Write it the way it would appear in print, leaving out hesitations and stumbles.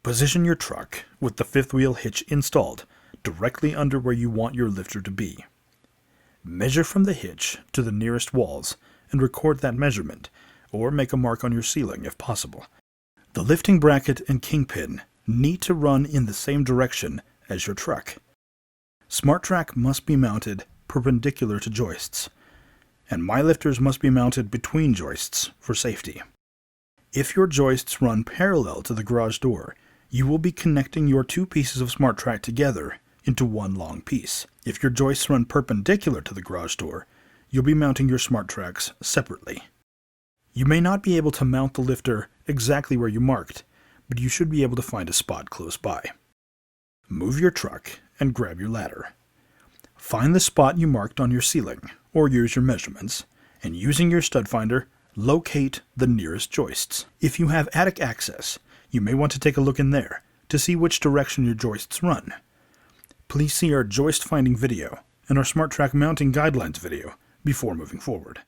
Position your truck with the fifth wheel hitch installed directly under where you want your lifter to be. Measure from the hitch to the nearest walls and record that measurement, or make a mark on your ceiling if possible. The lifting bracket and kingpin need to run in the same direction as your truck. SmartTrack must be mounted perpendicular to joists, and my lifters must be mounted between joists for safety. If your joists run parallel to the garage door, you will be connecting your two pieces of SmartTrack together into one long piece. If your joists run perpendicular to the garage door, you'll be mounting your SmartTracks separately. You may not be able to mount the lifter exactly where you marked, but you should be able to find a spot close by. Move your truck and grab your ladder. Find the spot you marked on your ceiling, or use your measurements, and using your stud finder, locate the nearest joists. If you have attic access, you may want to take a look in there to see which direction your joists run. Please see our joist finding video and our SmartTrack mounting guidelines video before moving forward.